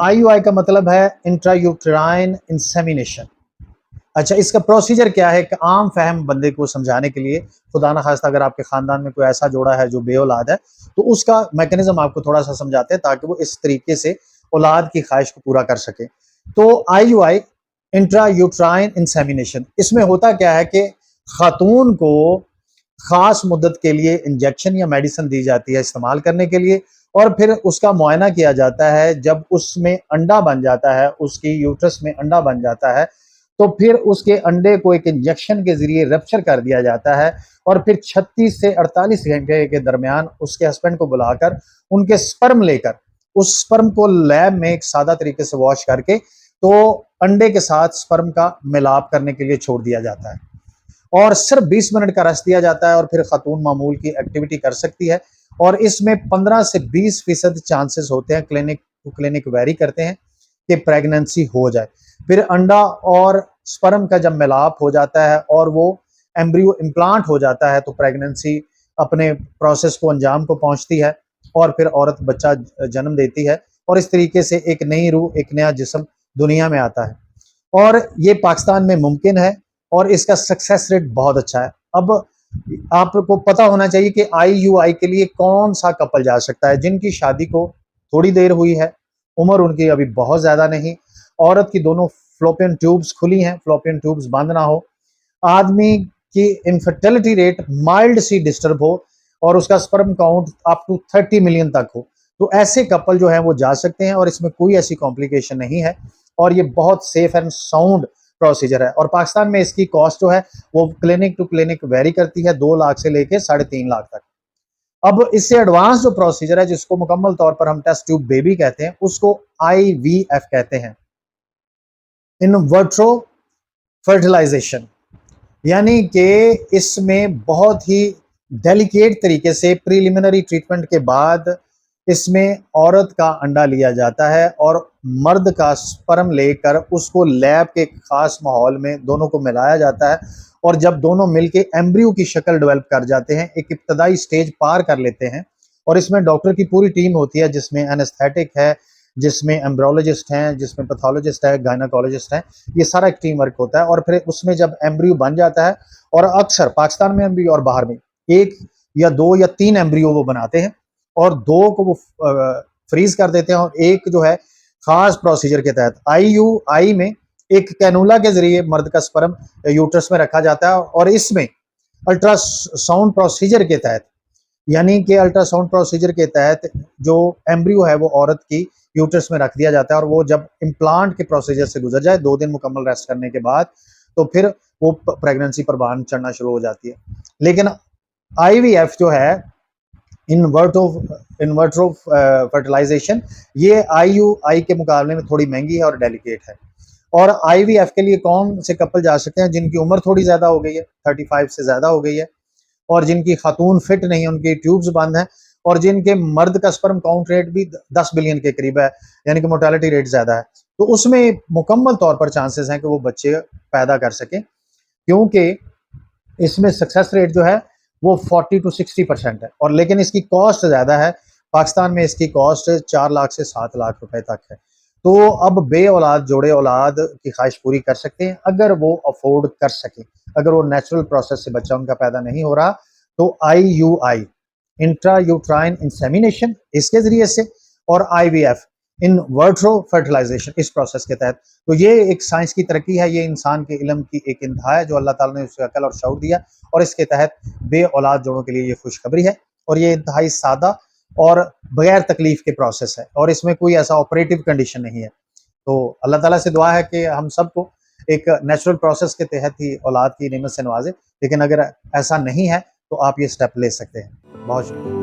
IUI का मतलब है इंट्रायूट्राइन इंसेमिनेशन। अच्छा, इसका प्रोसीजर क्या है? एक आम फहम बंदे को समझाने के लिए, खुदा ना खास्ता अगर आपके खानदान में कोई ऐसा जोड़ा है जो बे औलाद है, तो उसका मैकेनिज्म आपको थोड़ा सा समझाते हैं ताकि वो इस तरीके से औलाद की ख्वाहिश को पूरा कर सके। तो IUI, इंट्रा यूट्राइन इंसेमिनेशन, इसमें होता क्या है कि खातून को खास मुद्दत के लिए इंजेक्शन या मेडिसिन दी जाती है इस्तेमाल करने के लिए, और फिर उसका मुआयना किया जाता है। जब उसमें अंडा बन जाता है, उसकी यूट्रस में अंडा बन जाता है, तो फिर उसके अंडे को एक इंजेक्शन के जरिए रप्चर कर दिया जाता है, और फिर 36 से 48 घंटे के दरमियान उसके हस्बैंड को बुलाकर उनके स्पर्म लेकर, उस स्पर्म को लैब में एक सादा तरीके से वॉश करके, तो अंडे के साथ स्पर्म का मिलाप करने के लिए छोड़ दिया जाता है, और सिर्फ 20 मिनट का रेस्ट दिया जाता है, और फिर खातून मामूल की एक्टिविटी कर सकती है। और इसमें 15 से 20% चांसेस होते हैं, क्लिनिक टू क्लिनिक वेरी करते हैं, कि प्रेगनेंसी हो जाए। फिर अंडा और स्पर्म का जब मिलाप हो जाता है और वो एम्ब्रियो इम्प्लांट हो जाता है, तो प्रेगनेंसी अपने प्रोसेस को अंजाम को पहुंचती है, और फिर औरत बच्चा जन्म देती है, और इस तरीके से एक नई रूह, एक नया जिस्म दुनिया में आता है। और ये पाकिस्तान में मुमकिन है, और इसका सक्सेस रेट बहुत अच्छा है। अब आपको पता होना चाहिए कि IUI के लिए कौन सा कपल जा सकता है। जिनकी शादी को थोड़ी देर हुई है, उम्र उनकी अभी बहुत ज्यादा नहीं, औरत की दोनों फ्लोपियन ट्यूब्स खुली हैं, फ्लोपियन ट्यूब्स बंद ना हो, आदमी की इनफर्टिलिटी रेट माइल्ड सी डिस्टर्ब हो, और उसका sperm count up to 30 million तक हो, तो ऐसे कपल जो है वो जा सकते हैं, और इसमें कोई ऐसी कॉम्प्लिकेशन नहीं है, और ये बहुत सेफ एंड साउंड प्रोसीजर है। और पाकिस्तान में इसकी कॉस्ट जो है वो क्लिनिक टू क्लिनिक वेरी करती है, 2 लाख से लेके 3.5 लाख तक। अब इससे एडवांस जो प्रोसीजर है, जिसको मुकम्मल तौर पर हम टेस्ट ट्यूब बेबी कहते हैं, उसको IVF कहते हैं, इन वर्ट्रो फर्टिलाइजेशन। यानी कि इसमें बहुत ही डेलिकेट तरीके से प्रीलिमिनरी ट्रीटमेंट के बाद इसमें औरत का अंडा लिया जाता है, और मर्द का स्पर्म लेकर उसको लैब के खास माहौल में दोनों को मिलाया जाता है, और जब दोनों मिलके एम्ब्रियो की शक्ल डेवलप कर जाते हैं, एक इब्तदाई स्टेज पार कर लेते हैं, और इसमें डॉक्टर की पूरी टीम होती है, जिसमें एनेस्थेटिक है, जिसमें एम्ब्रोलॉजिस्ट हैं, जिसमें पैथोलॉजिस्ट है, गायनाकोलॉजिस्ट हैं, ये सारा एक टीम वर्क होता है। और फिर उसमें जब एम्ब्रियो बन जाता है, और अक्सर पाकिस्तान में भी और बाहर में 1 या 2 या 3 एम्ब्रियो वो बनाते हैं, और 2 को वो फ्रीज कर देते हैं, और एक जो है खास प्रोसीजर के तहत IUI में एक कैनुला के जरिए मर्द का स्पर्म यूट्रस में रखा जाता है, और इसमें अल्ट्रासाउंड प्रोसीजर के तहत, यानी कि अल्ट्रासाउंड प्रोसीजर के तहत जो एम्ब्रियो है वो औरत की यूट्रस में रख दिया जाता है, और वो जब इम्प्लांट के प्रोसीजर से गुजर जाए, 2 दिन मुकम्मल रेस्ट करने के बाद, तो फिर वो प्रेगनेंसी पर बान चढ़ना शुरू हो जाती है। लेकिन IVF जो है, इनवर्ट्रो फर्टिलाइजेशन, ये IUI के मुकाबले में थोड़ी महंगी है और डेलिकेट है। और IVF के लिए कौन से कपल जा सकते हैं? जिनकी उम्र थोड़ी ज्यादा हो गई है, 35 से ज्यादा हो गई है, और जिनकी खातून फिट नहीं है, उनकी ट्यूब्स बंद हैं, और जिनके मर्द का स्पर्म काउंट रेट भी 10 बिलियन के करीब है, यानी कि मोर्टेलिटी रेट ज्यादा है, तो उसमें मुकम्मल तौर पर चांसेस हैं कि वो बच्चे पैदा कर सकें, क्योंकि इसमें सक्सेस रेट जो है वो 40 to 60% है। और लेकिन इसकी कॉस्ट ज्यादा है, पाकिस्तान में इसकी कॉस्ट 4 लाख से 7 लाख रुपए तक है। तो अब बे औलाद जोड़े औलाद की ख्वाहिश पूरी कर सकते हैं, अगर वो अफोर्ड कर सके। अगर वो नेचुरल प्रोसेस से बच्चा उनका पैदा नहीं हो रहा, तो IUI, इंट्रा यूट्राइन इंसेमिनेशन, इसके जरिए से, और IVF, इन वर्ट्रो फर्टिलाइजेशन, इस प्रोसेस के तहत। तो ये एक साइंस की तरक्की है, ये इंसान के इल्म की एक इंतहा है जो अल्लाह ताला ने उसे अकल और शऊर दिया, और इसके तहत बे औलाद जोड़ों के लिए ये खुशखबरी है, और ये इंतहाई सादा और बगैर तकलीफ के प्रोसेस है, और इसमें कोई ऐसा ऑपरेटिव कंडीशन नहीं है। तो अल्लाह ताला से दुआ है कि हम सबको एक नेचुरल प्रोसेस के तहत ही औलाद की नेमत से नवाजे, लेकिन अगर ऐसा नहीं है तो आप ये स्टेप ले सकते हैं। बहुत शुक्रिया।